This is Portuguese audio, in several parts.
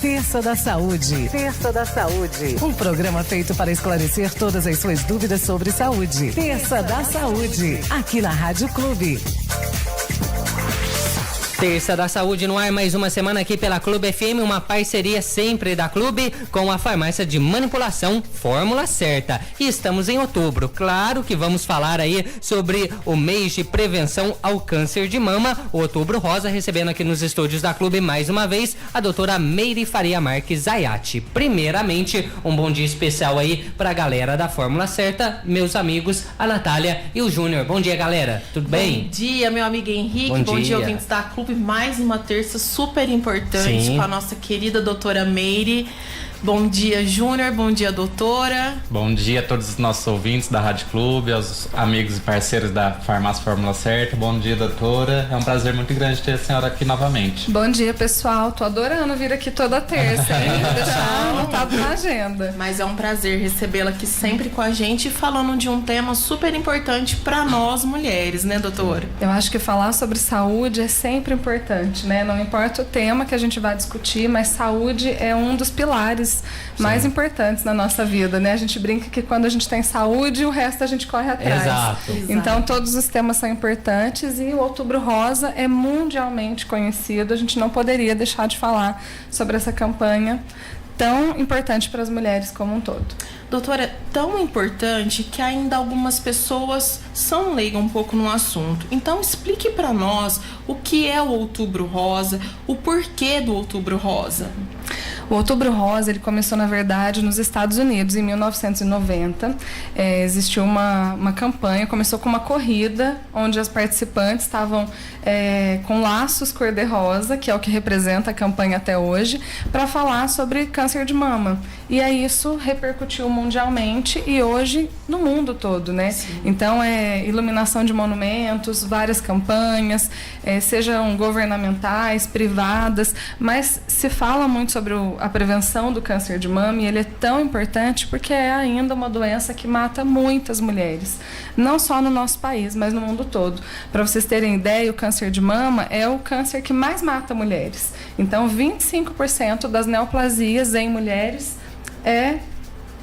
Terça da Saúde. Terça da Saúde. Um programa feito para esclarecer todas as suas dúvidas sobre saúde. Terça da Saúde. Aqui na Rádio Clube. Terça da Saúde no ar, mais uma semana aqui pela Clube FM, uma parceria sempre da Clube com a farmácia de manipulação Fórmula Certa. E estamos em outubro, claro que vamos falar aí sobre o mês de prevenção ao câncer de mama, o Outubro Rosa, recebendo aqui nos estúdios da Clube mais uma vez a doutora Meire Faria Marques Zayati. Primeiramente, um bom dia especial aí pra galera da Fórmula Certa, meus amigos, a Natália e o Júnior. Bom dia, galera, tudo bem? Bom dia, meu amigo Henrique, bom dia ouvintes da Clube. Mais uma terça super importante. Sim. Com a nossa querida doutora Meire. Bom dia, Júnior. Bom dia, doutora. Bom dia a todos os nossos ouvintes da Rádio Clube, aos amigos e parceiros da Farmácia Fórmula Certa. Bom dia, doutora. É um prazer muito grande ter a senhora aqui novamente. Bom dia, pessoal. Tô adorando vir aqui toda terça, hein? Vou deixar anotado na agenda. Mas é um prazer recebê-la aqui sempre com a gente, falando de um tema super importante para nós mulheres, né, doutora? Eu acho que falar sobre saúde é sempre importante, né? Não importa o tema que a gente vai discutir, mas saúde é um dos pilares mais importantes na nossa vida, né? A gente brinca que quando a gente tem saúde, o resto a gente corre atrás. Exato. Então todos os temas são importantes e o Outubro Rosa é mundialmente conhecido. A gente não poderia deixar de falar sobre essa campanha tão importante para as mulheres como um todo. Doutora, tão importante que ainda algumas pessoas são leigas um pouco no assunto. Então explique para nós o que é o Outubro Rosa, o porquê do Outubro Rosa. O Outubro Rosa, ele começou, na verdade, nos Estados Unidos, em 1990. Existiu uma campanha, começou com uma corrida, onde as participantes estavam com laços cor-de-rosa, que é o que representa a campanha até hoje, para falar sobre câncer de mama. E aí isso repercutiu mundialmente e hoje no mundo todo, né? Sim. Então, iluminação de monumentos, várias campanhas, sejam governamentais, privadas, mas se fala muito sobre a prevenção do câncer de mama e ele é tão importante porque é ainda uma doença que mata muitas mulheres, não só no nosso país, mas no mundo todo. Para vocês terem ideia, o câncer de mama é o câncer que mais mata mulheres. Então, 25% das neoplasias em mulheres é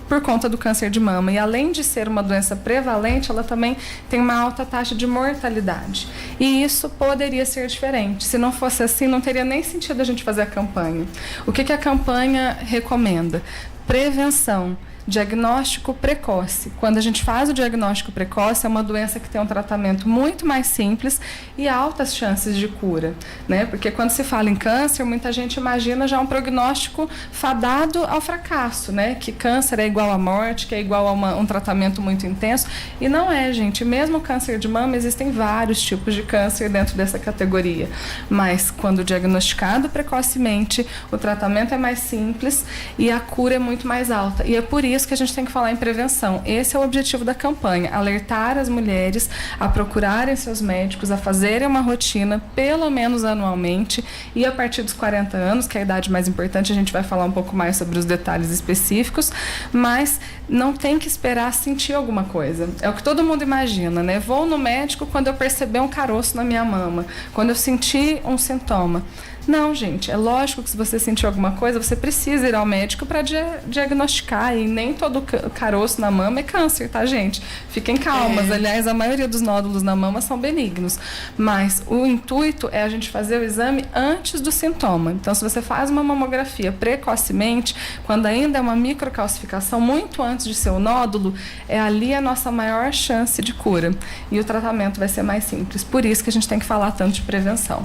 por conta do câncer de mama. E além de ser uma doença prevalente, ela também tem uma alta taxa de mortalidade. E isso poderia ser diferente. Se não fosse assim, não teria nem sentido a gente fazer a campanha. O que a campanha recomenda? Prevenção. Diagnóstico precoce. Quando a gente faz o diagnóstico precoce, é uma doença que tem um tratamento muito mais simples e altas chances de cura, né? Porque quando se fala em câncer, muita gente imagina já um prognóstico fadado ao fracasso, né? Que câncer é igual à morte, que é igual a um tratamento muito intenso. E não é, gente. Mesmo o câncer de mama, existem vários tipos de câncer dentro dessa categoria. Mas quando diagnosticado precocemente, o tratamento é mais simples e a cura é muito mais alta. E é por isso que a gente tem que falar em prevenção. Esse é o objetivo da campanha, alertar as mulheres a procurarem seus médicos, a fazerem uma rotina, pelo menos anualmente, e a partir dos 40 anos, que é a idade mais importante, a gente vai falar um pouco mais sobre os detalhes específicos, mas não tem que esperar sentir alguma coisa. É o que todo mundo imagina, né? Vou no médico quando eu perceber um caroço na minha mama, quando eu sentir um sintoma. Não, gente, é lógico que se você sentir alguma coisa, você precisa ir ao médico para diagnosticar, e nem todo caroço na mama é câncer, tá, gente? Fiquem calmas, aliás, a maioria dos nódulos na mama são benignos, mas o intuito é a gente fazer o exame antes do sintoma. Então, se você faz uma mamografia precocemente, quando ainda é uma microcalcificação, muito antes de ser o nódulo, é ali a nossa maior chance de cura, e o tratamento vai ser mais simples. Por isso que a gente tem que falar tanto de prevenção.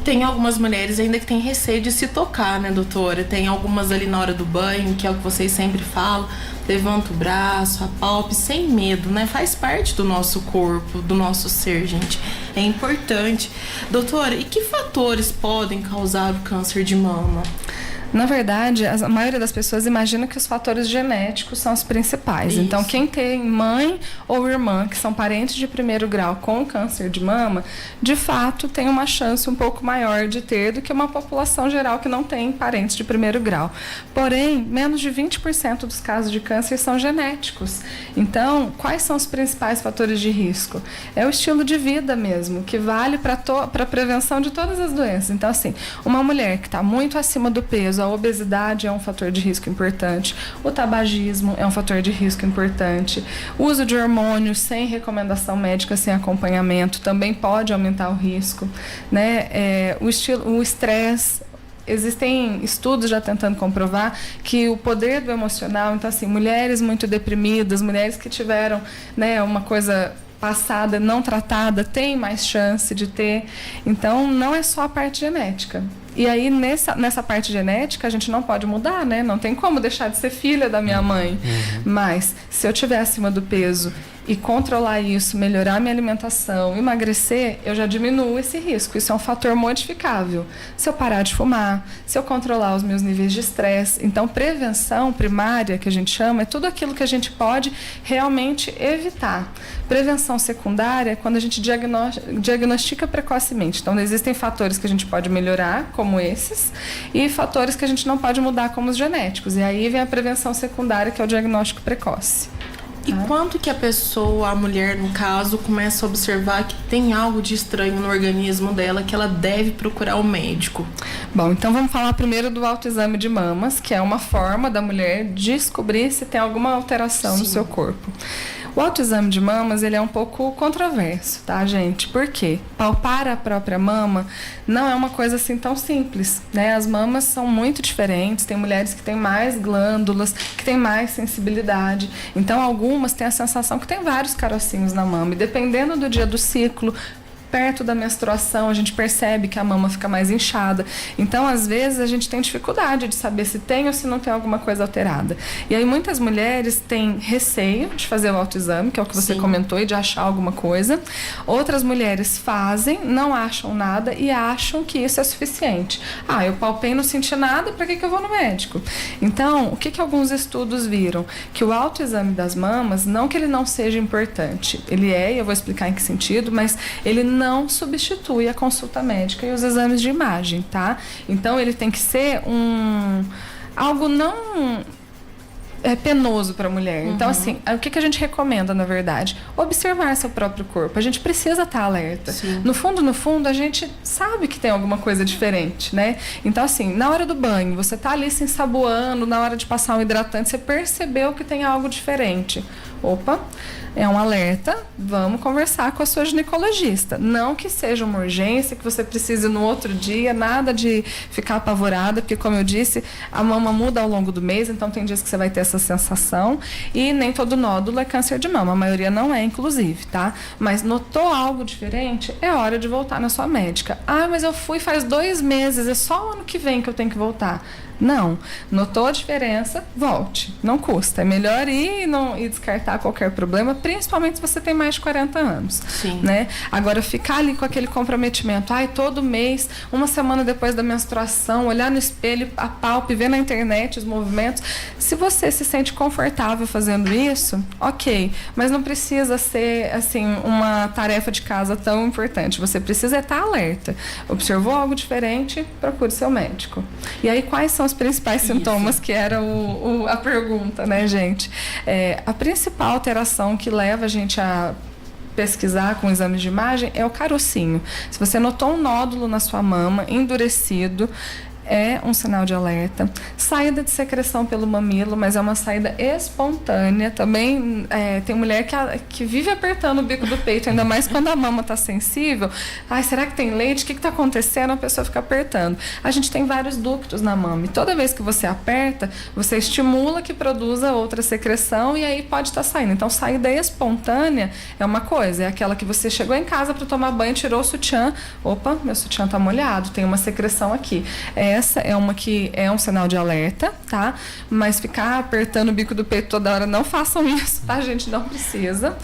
Tem algumas mulheres ainda que têm receio de se tocar, né, doutora? Tem algumas ali na hora do banho, que é o que vocês sempre falam, levanta o braço, apalpe, sem medo, né? Faz parte do nosso corpo, do nosso ser, gente. É importante. Doutora, e que fatores podem causar o câncer de mama? Na verdade, a maioria das pessoas imagina que os fatores genéticos são os principais. Isso. Então, quem tem mãe ou irmã que são parentes de primeiro grau com câncer de mama, de fato tem uma chance um pouco maior de ter do que uma população geral que não tem parentes de primeiro grau. Porém, menos de 20% dos casos de câncer são genéticos. Então, quais são os principais fatores de risco? É o estilo de vida mesmo, que vale para a prevenção de todas as doenças. Então, assim, uma mulher que está muito acima do peso, sobrepeso, a obesidade é um fator de risco importante, o tabagismo é um fator de risco importante, o uso de hormônios sem recomendação médica, sem acompanhamento, também pode aumentar o risco, né? O estresse. Existem estudos já tentando comprovar que o poder do emocional, então assim, mulheres muito deprimidas, mulheres que tiveram, né, uma coisa passada não tratada, têm mais chance de ter. Então, não é só a parte genética. E aí, nessa parte genética, a gente não pode mudar, né? Não tem como deixar de ser filha da minha mãe. Mas, se eu estiver acima do peso e controlar isso, melhorar minha alimentação, emagrecer, eu já diminuo esse risco. Isso é um fator modificável. Se eu parar de fumar, se eu controlar os meus níveis de estresse. Então, prevenção primária, que a gente chama, é tudo aquilo que a gente pode realmente evitar. Prevenção secundária é quando a gente diagnostica precocemente. Então, existem fatores que a gente pode melhorar, como esses, e fatores que a gente não pode mudar, como os genéticos. E aí vem a prevenção secundária, que é o diagnóstico precoce. E quanto que a pessoa, a mulher no caso, começa a observar que tem algo de estranho no organismo dela, que ela deve procurar o médico? Bom, então vamos falar primeiro do autoexame de mamas, que é uma forma da mulher descobrir se tem alguma alteração no seu corpo. O autoexame de mamas, ele é um pouco controverso, tá, gente? Por quê? Palpar a própria mama não é uma coisa assim tão simples, né? As mamas são muito diferentes, tem mulheres que têm mais glândulas, que têm mais sensibilidade. Então, algumas têm a sensação que tem vários carocinhos na mama. E dependendo do dia do ciclo, perto da menstruação, a gente percebe que a mama fica mais inchada. Então, às vezes, a gente tem dificuldade de saber se tem ou se não tem alguma coisa alterada. E aí, muitas mulheres têm receio de fazer o autoexame, que é o que você comentou, e de achar alguma coisa. Outras mulheres fazem, não acham nada e acham que isso é suficiente. Ah, eu palpei, não senti nada, para que eu vou no médico? Então, o que alguns estudos viram? Que o autoexame das mamas, não que ele não seja importante, ele é, e eu vou explicar em que sentido, mas ele não substitui a consulta médica e os exames de imagem, tá? Então, ele tem que ser algo não penoso para a mulher. Então, assim, o que a gente recomenda, na verdade? Observar seu próprio corpo. A gente precisa estar alerta. No fundo, a gente sabe que tem alguma coisa diferente, né? Então, assim, na hora do banho, você tá ali se ensaboando, na hora de passar um hidratante, você percebeu que tem algo diferente. Opa, é um alerta, vamos conversar com a sua ginecologista. Não que seja uma urgência, que você precise no outro dia, nada de ficar apavorada, porque, como eu disse, a mama muda ao longo do mês, então tem dias que você vai ter essa sensação, e nem todo nódulo é câncer de mama, a maioria não é, inclusive, tá? Mas notou algo diferente, é hora de voltar na sua médica. Ah, mas eu fui faz 2 meses, é só o ano que vem que eu tenho que voltar. Não, notou a diferença, volte, não custa, é melhor ir e descartar qualquer problema, principalmente se você tem mais de 40 anos, né? Agora, ficar ali com aquele comprometimento, todo mês, uma semana depois da menstruação, olhar no espelho, apalpe, ver na internet os movimentos, se você se sente confortável fazendo isso, ok, mas não precisa ser, assim, uma tarefa de casa tão importante, você precisa estar alerta, observou algo diferente, procure seu médico. E aí, quais são os principais sintomas, que era a pergunta, né, gente? A principal alteração que leva a gente a pesquisar com exames de imagem é o carocinho. Se você notou um nódulo na sua mama, endurecido, é um sinal de alerta. Saída de secreção pelo mamilo, mas é uma saída espontânea. Também tem mulher que vive apertando o bico do peito, ainda mais quando a mama está sensível. Ai, será que tem leite? O que está acontecendo? A pessoa fica apertando. A gente tem vários ductos na mama e toda vez que você aperta, você estimula que produza outra secreção e aí pode estar saindo. Então, saída espontânea é uma coisa, é aquela que você chegou em casa para tomar banho, tirou o sutiã, opa, meu sutiã está molhado, tem uma secreção aqui. Essa é uma que é um sinal de alerta, tá? Mas ficar apertando o bico do peito toda hora, não façam isso, tá, gente? Não precisa.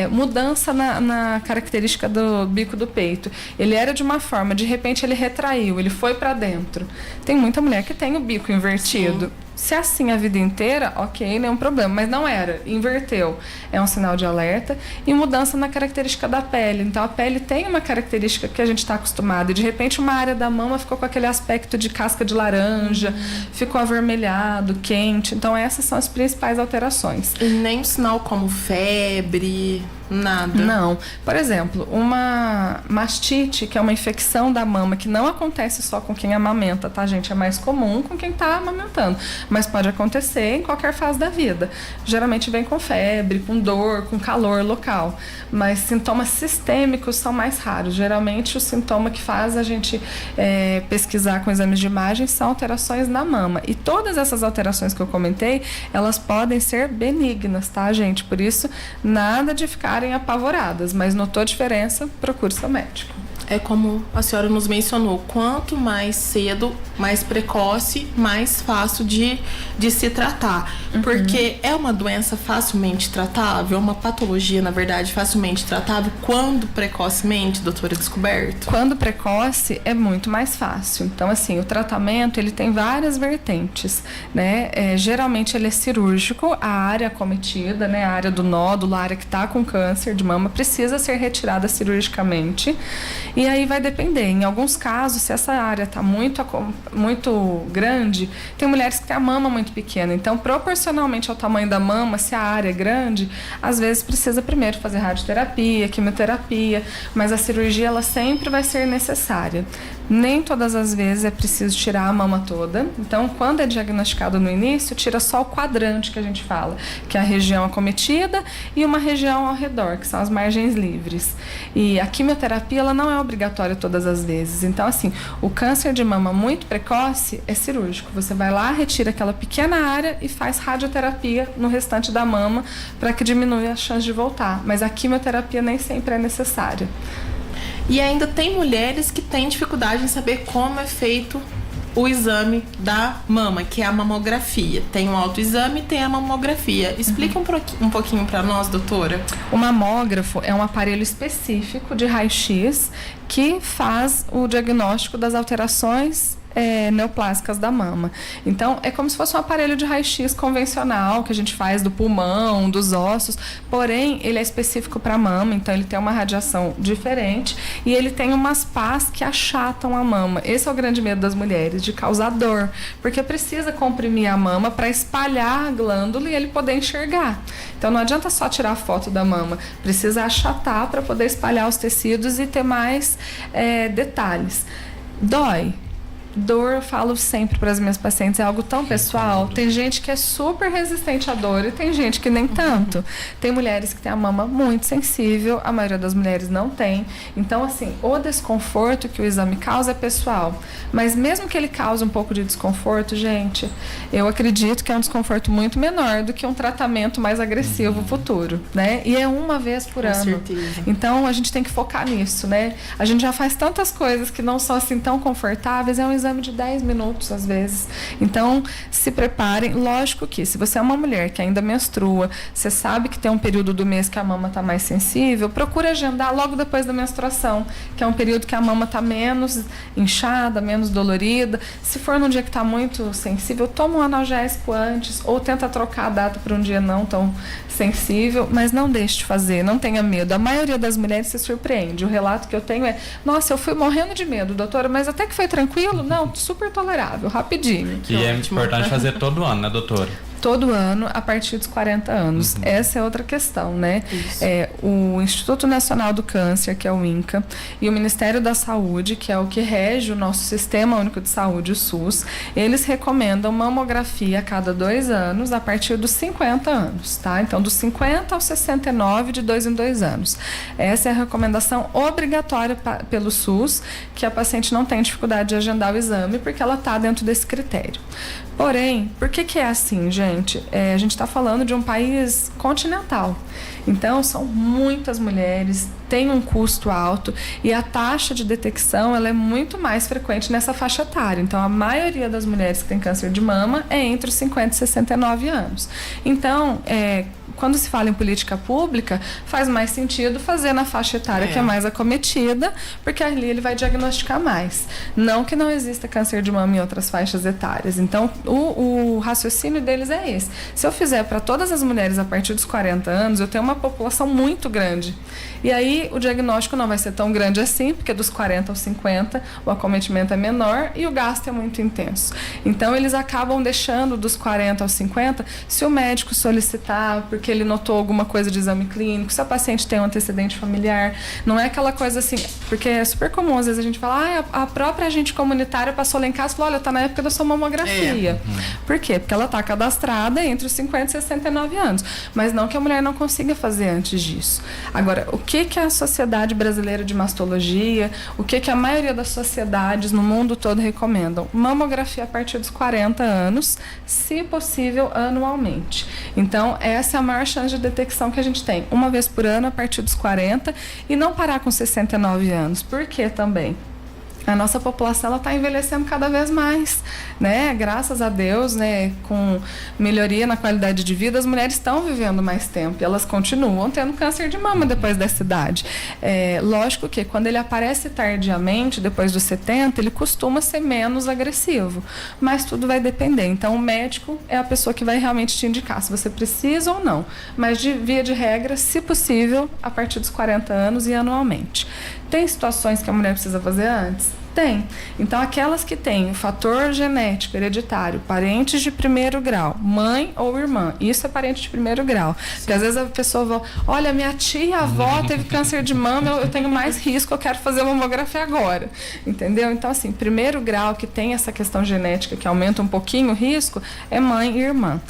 Mudança na característica do bico do peito. Ele era de uma forma, de repente ele retraiu, ele foi pra dentro. Tem muita mulher que tem o bico invertido. Sim. Se é assim a vida inteira, ok, nenhum problema. Mas não era, inverteu. É um sinal de alerta. E mudança na característica da pele. Então, a pele tem uma característica que a gente está acostumado. E, de repente, uma área da mama ficou com aquele aspecto de casca de laranja, ficou avermelhado, quente. Então, essas são as principais alterações. E nem um sinal como febre... Nada. Não. Por exemplo, uma mastite, que é uma infecção da mama, que não acontece só com quem amamenta, tá, gente? É mais comum com quem tá amamentando, mas pode acontecer em qualquer fase da vida. Geralmente vem com febre, com dor, com calor local, mas sintomas sistêmicos são mais raros. Geralmente o sintoma que faz a gente pesquisar com exames de imagem são alterações na mama. E todas essas alterações que eu comentei, elas podem ser benignas, tá, gente? Por isso, nada de ficarem apavoradas, mas notou diferença, procure seu médico. É como a senhora nos mencionou, quanto mais cedo, mais precoce, mais fácil de se tratar. Porque é uma doença facilmente tratável, é uma patologia, na verdade, facilmente tratável, quando precocemente, doutora, descoberto? Quando precoce, é muito mais fácil. Então, assim, o tratamento, ele tem várias vertentes, né? Geralmente, ele é cirúrgico, a área acometida, né? A área do nódulo, a área que está com câncer de mama, precisa ser retirada cirurgicamente. E aí vai depender. Em alguns casos, se essa área está muito grande, tem mulheres que têm a mama muito pequena. Então, proporcionalmente ao tamanho da mama, se a área é grande, às vezes precisa primeiro fazer radioterapia, quimioterapia, mas a cirurgia ela sempre vai ser necessária. Nem todas as vezes é preciso tirar a mama toda. Então, quando é diagnosticado no início, tira só o quadrante que a gente fala, que é a região acometida e uma região ao redor, que são as margens livres. E a quimioterapia, ela não é obrigatória todas as vezes. Então, assim, o câncer de mama muito precoce é cirúrgico. Você vai lá, retira aquela pequena área e faz radioterapia no restante da mama para que diminua a chance de voltar. Mas a quimioterapia nem sempre é necessária. E ainda tem mulheres que têm dificuldade em saber como é feito o exame da mama, que é a mamografia. Tem o autoexame e tem a mamografia. Explica um pouquinho para nós, doutora. O mamógrafo é um aparelho específico de raio-x que faz o diagnóstico das alterações neoplásicas da mama. Então, é como se fosse um aparelho de raio-x convencional que a gente faz do pulmão, dos ossos, porém, ele é específico para a mama, então ele tem uma radiação diferente e ele tem umas pás que achatam a mama. Esse é o grande medo das mulheres, de causar dor, porque precisa comprimir a mama para espalhar a glândula e ele poder enxergar. Então, não adianta só tirar a foto da mama, precisa achatar para poder espalhar os tecidos e ter mais detalhes. Dói. Dor, eu falo sempre para as minhas pacientes, é algo tão pessoal. Tem gente que é super resistente à dor e tem gente que nem tanto. Tem mulheres que têm a mama muito sensível, a maioria das mulheres não tem. Então, assim, o desconforto que o exame causa é pessoal. Mas mesmo que ele cause um pouco de desconforto, gente, eu acredito que é um desconforto muito menor do que um tratamento mais agressivo futuro, né? E é uma vez por ano. Certeza. Então, a gente tem que focar nisso, né? A gente já faz tantas coisas que não são assim tão confortáveis, é um exame de 10 minutos às vezes. Então, se preparem. Lógico que se você é uma mulher que ainda menstrua, você sabe que tem um período do mês que a mama está mais sensível, procure agendar logo depois da menstruação, que é um período que a mama está menos inchada, menos dolorida. Se for num dia que está muito sensível, toma um analgésico antes ou tenta trocar a data para um dia não tão sensível, mas não deixe de fazer, não tenha medo. A maioria das mulheres se surpreende. O relato que eu tenho é: nossa, eu fui morrendo de medo, doutora, mas até que foi tranquilo. Não, super tolerável, rapidinho. E é importante fazer todo ano, né, doutora? Todo ano, a partir dos 40 anos. Essa é outra questão, né? O Instituto Nacional do Câncer, que é o INCA, e o Ministério da Saúde, que é o que rege o nosso Sistema Único de Saúde, o SUS, eles recomendam mamografia a cada 2 anos, a partir dos 50 anos, tá? Então, dos 50 aos 69, de 2 em 2 anos. Essa é a recomendação obrigatória pelo SUS, que a paciente não tem dificuldade de agendar o exame, porque ela está dentro desse critério. Porém, por que é assim, gente? A gente está falando de um país continental. Então, são muitas mulheres, tem um custo alto e a taxa de detecção ela é muito mais frequente nessa faixa etária. Então, a maioria das mulheres que tem câncer de mama é entre os 50 e 69 anos. Então, quando se fala em política pública, faz mais sentido fazer na faixa etária que é mais acometida, porque ali ele vai diagnosticar mais. Não que não exista câncer de mama em outras faixas etárias. Então, o raciocínio deles é esse. Se eu fizer para todas as mulheres a partir dos 40 anos, eu tenho uma população muito grande. E aí, E o diagnóstico não vai ser tão grande assim, porque dos 40 aos 50 o acometimento é menor e o gasto é muito intenso. Então eles acabam deixando dos 40 aos 50, se o médico solicitar, porque ele notou alguma coisa de exame clínico, se a paciente tem um antecedente familiar, não é aquela coisa assim, porque é super comum, às vezes a gente fala, a própria agente comunitária passou lá em casa e falou, olha, tá na época da sua mamografia. Por quê? Porque ela tá cadastrada entre os 50 e 69 anos, mas não que a mulher não consiga fazer antes disso. Agora, o que a Sociedade Brasileira de Mastologia, o que a maioria das sociedades no mundo todo recomendam? Mamografia a partir dos 40 anos, se possível, anualmente. Então, essa é a maior chance de detecção que a gente tem. Uma vez por ano, a partir dos 40, e não parar com 69 anos. Por quê também? A nossa população está envelhecendo cada vez mais, né? Graças a Deus, né? Com melhoria na qualidade de vida, as mulheres estão vivendo mais tempo e elas continuam tendo câncer de mama depois dessa idade. Lógico que quando ele aparece tardiamente, depois dos 70, ele costuma ser menos agressivo, mas tudo vai depender. Então, o médico é a pessoa que vai realmente te indicar se você precisa ou não, mas de via de regra, se possível, a partir dos 40 anos e anualmente. Tem situações que a mulher precisa fazer antes? Tem. Então, aquelas que têm o fator genético hereditário, parentes de primeiro grau, mãe ou irmã, isso é parente de primeiro grau. Porque às vezes a pessoa fala, olha, minha tia, avó teve câncer de mama, eu tenho mais risco, eu quero fazer uma mamografia agora. Entendeu? Então, assim, primeiro grau que tem essa questão genética que aumenta um pouquinho o risco, é mãe e irmã.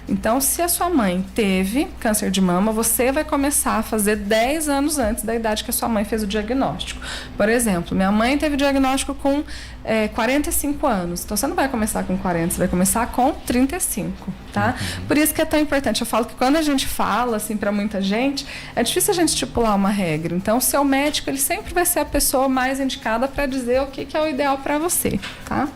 Então, se a sua mãe teve câncer de mama, você vai começar a fazer 10 anos antes da idade que a sua mãe fez o diagnóstico. Por exemplo, minha mãe teve diagnóstico com 45 anos. Então, você não vai começar com 40, você vai começar com 35, tá? Por isso que é tão importante. Eu falo que quando a gente fala, assim, para muita gente, é difícil a gente estipular uma regra. Então, o seu médico, ele sempre vai ser a pessoa mais indicada para dizer o que é o ideal para você, tá?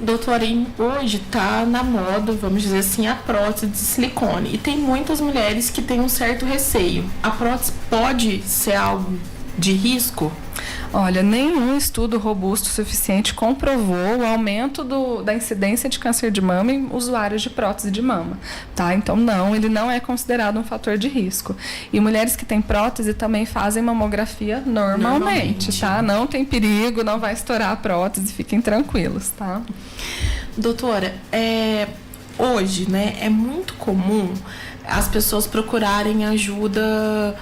Doutora, hoje está na moda, vamos dizer assim, a prótese de silicone. E tem muitas mulheres que têm um certo receio. A prótese pode ser algo de risco? Olha, nenhum estudo robusto o suficiente comprovou o aumento da incidência de câncer de mama em usuários de prótese de mama, tá? Então, não, ele não é considerado um fator de risco. E mulheres que têm prótese também fazem mamografia normalmente, tá? Não tem perigo, não vai estourar a prótese, fiquem tranquilos, tá? Doutora, hoje, né, é muito comum as pessoas procurarem ajuda,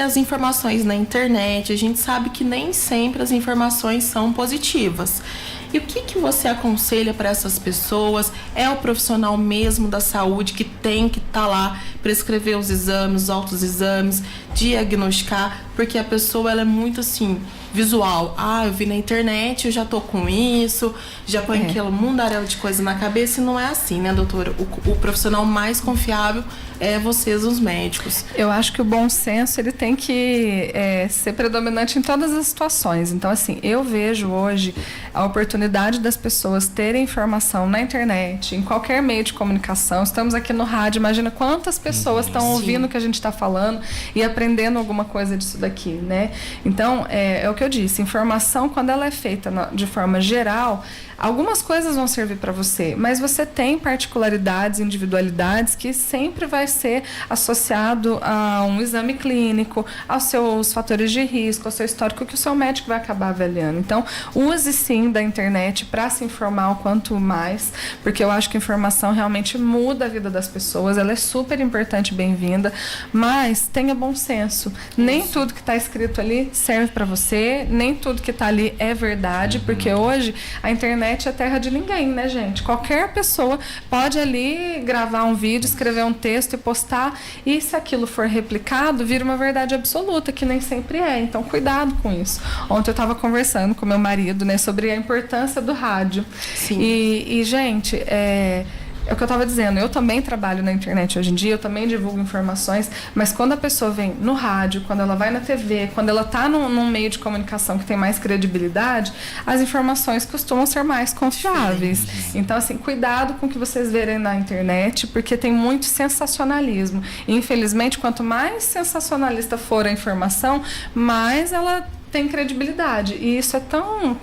as informações na internet. A gente sabe que nem sempre as informações são positivas. E o que você aconselha para essas pessoas? É o profissional mesmo da saúde que tem que estar lá, prescrever os exames, os autoexames, diagnosticar, porque a pessoa ela é muito assim, visual. Eu vi na internet, eu já tô com isso, já põe aquele mundaréu de coisa na cabeça, e não é assim, né, doutora? O profissional mais confiável é vocês, os médicos. Eu acho que o bom senso, ele tem que ser predominante em todas as situações. Então, assim, eu vejo hoje a oportunidade das pessoas terem informação na internet, em qualquer meio de comunicação. Estamos aqui no rádio, imagina quantas pessoas estão ouvindo o que a gente está falando e aprendendo alguma coisa disso daqui, né? Então, é o que eu disse, informação, quando ela é feita de forma geral, algumas coisas vão servir para você, mas você tem particularidades, individualidades que sempre vai ser associado a um exame clínico, aos seus fatores de risco, ao seu histórico, que o seu médico vai acabar avaliando. Então, use sim da internet para se informar o quanto mais, porque eu acho que a informação realmente muda a vida das pessoas, ela é super importante e bem-vinda, mas tenha bom senso. Nem tudo que está escrito ali serve para você, nem tudo que está ali é verdade, porque hoje a internet é terra de ninguém, né, gente? Qualquer pessoa pode ali gravar um vídeo, escrever um texto e postar, e se aquilo for replicado, vira uma verdade absoluta, que nem sempre é. Então, cuidado com isso. Ontem eu estava conversando com meu marido, né, sobre a importância do rádio. Sim. E gente, é o que eu estava dizendo, eu também trabalho na internet hoje em dia, eu também divulgo informações, mas quando a pessoa vem no rádio, quando ela vai na TV, quando ela está num meio de comunicação que tem mais credibilidade, as informações costumam ser mais confiáveis. Então, assim, cuidado com o que vocês verem na internet, porque tem muito sensacionalismo. E, infelizmente, quanto mais sensacionalista for a informação, mais ela tem credibilidade. E isso é tão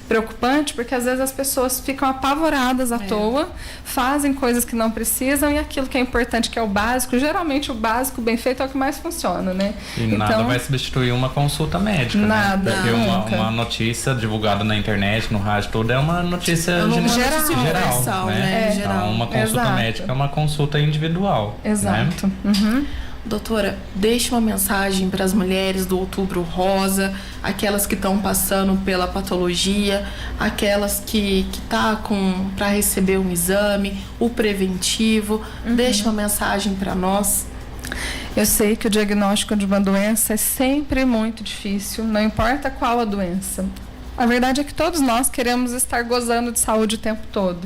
preocupante, porque às vezes as pessoas ficam apavoradas à toa, fazem coisas que não precisam, e aquilo que é importante, que é o básico, geralmente o básico bem feito é o que mais funciona, né? E nada vai substituir uma consulta médica, nada, né? Porque uma notícia divulgada na internet, no rádio, tudo é uma notícia geral, né? Então, uma consulta médica é uma consulta individual. Exato. Né? Uhum. Doutora, deixe uma mensagem para as mulheres do Outubro Rosa, aquelas que estão passando pela patologia, aquelas que tá para receber um exame, o preventivo. Deixe uma mensagem para nós. Eu sei que o diagnóstico de uma doença é sempre muito difícil, não importa qual a doença. A verdade é que todos nós queremos estar gozando de saúde o tempo todo.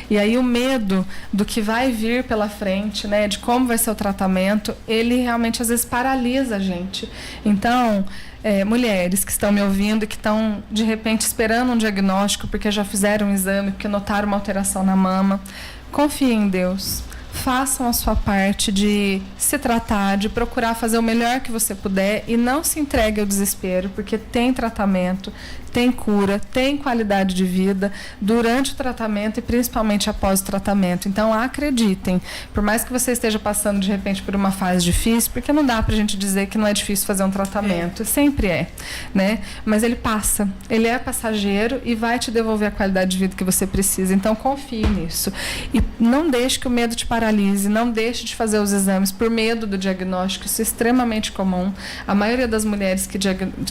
E aí o medo do que vai vir pela frente, né, de como vai ser o tratamento, ele realmente às vezes paralisa a gente. Então, mulheres que estão me ouvindo e que estão de repente esperando um diagnóstico porque já fizeram um exame, porque notaram uma alteração na mama, confiem em Deus. Façam a sua parte de se tratar, de procurar fazer o melhor que você puder e não se entregue ao desespero, porque tem tratamento, tem cura, tem qualidade de vida durante o tratamento e principalmente após o tratamento. Então acreditem, por mais que você esteja passando de repente por uma fase difícil, porque não dá pra gente dizer que não é difícil fazer um tratamento, sempre é, né? Mas ele passa, ele é passageiro e vai te devolver a qualidade de vida que você precisa. Então confie nisso e não deixe que o medo te paralise, não deixe de fazer os exames por medo do diagnóstico. Isso é extremamente comum. A maioria das mulheres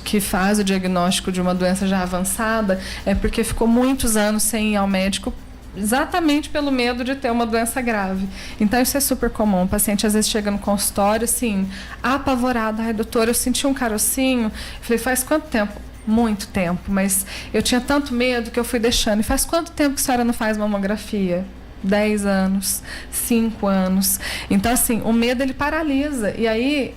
que faz o diagnóstico de uma doença já avançada é porque ficou muitos anos sem ir ao médico exatamente pelo medo de ter uma doença grave. Então isso é super comum. O paciente às vezes chega no consultório assim, apavorado: ai, doutora, eu senti um carocinho. Eu falei: faz quanto tempo? Muito tempo, mas eu tinha tanto medo que eu fui deixando. E faz quanto tempo que a senhora não faz mamografia? 10 anos, 5 anos. Então, assim, o medo ele paralisa. E aí,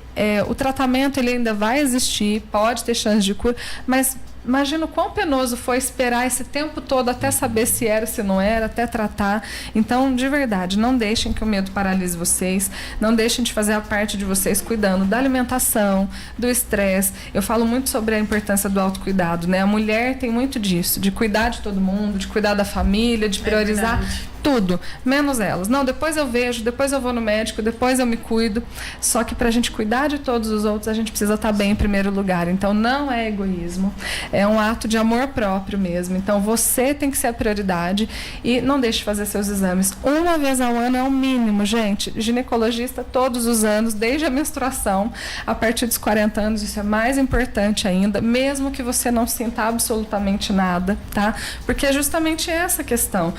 o tratamento ele ainda vai existir, pode ter chance de cura, mas imagina o quão penoso foi esperar esse tempo todo até saber se era, se não era, até tratar. Então, de verdade, não deixem que o medo paralise vocês, não deixem de fazer a parte de vocês cuidando da alimentação, do estresse. Eu falo muito sobre a importância do autocuidado, né? A mulher tem muito disso, de cuidar de todo mundo, de cuidar da família, de priorizar tudo, menos elas. Não, depois eu vejo, depois eu vou no médico, depois eu me cuido. Só que pra gente cuidar de todos os outros, a gente precisa estar bem em primeiro lugar. Então, não é egoísmo, é um ato de amor próprio mesmo. Então, você tem que ser a prioridade e não deixe de fazer seus exames. Uma vez ao ano é o mínimo, gente. Ginecologista todos os anos, desde a menstruação, a partir dos 40 anos, isso é mais importante ainda, mesmo que você não sinta absolutamente nada, tá? Porque é justamente essa questão.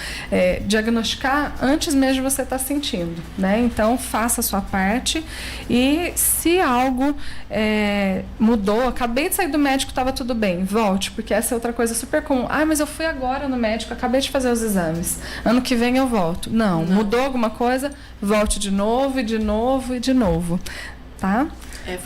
Diagnosticar antes mesmo de você estar sentindo, né? Então, faça a sua parte e se algo mudou, acabei de sair do médico, estava tudo bem, volte, porque essa é outra coisa super comum. Ah, mas eu fui agora no médico, acabei de fazer os exames, ano que vem eu volto. Não, mudou alguma coisa, volte de novo, e de novo, e de novo, tá?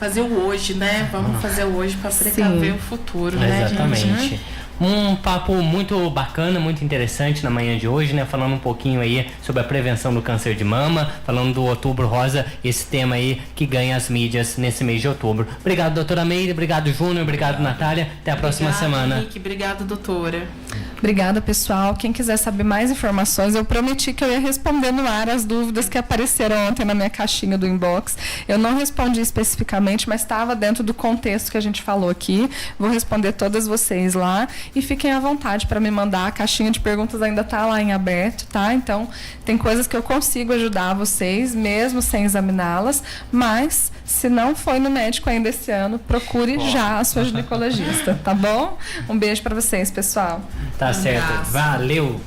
Fazer o hoje, né? Vamos fazer o hoje para precaver o futuro, né, exatamente. gente? Um papo muito bacana, muito interessante na manhã de hoje, né? Falando um pouquinho aí sobre a prevenção do câncer de mama, falando do Outubro Rosa, esse tema aí que ganha as mídias nesse mês de outubro. Obrigado, doutora Meire, obrigado, Júnior, obrigado, Natália. Até a próxima semana. Henrique, obrigado, doutora. Obrigada, pessoal. Quem quiser saber mais informações, eu prometi que eu ia responder no ar as dúvidas que apareceram ontem na minha caixinha do inbox. Eu não respondi especificamente, mas estava dentro do contexto que a gente falou aqui. Vou responder todas vocês lá e fiquem à vontade para me mandar. A caixinha de perguntas ainda está lá em aberto, tá? Então, tem coisas que eu consigo ajudar vocês, mesmo sem examiná-las, mas se não foi no médico ainda esse ano, procure já a sua ginecologista, tá bom? Um beijo para vocês, pessoal. Tá certo. Valeu!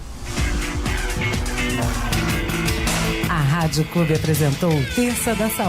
A Rádio Clube apresentou Terça da Saúde.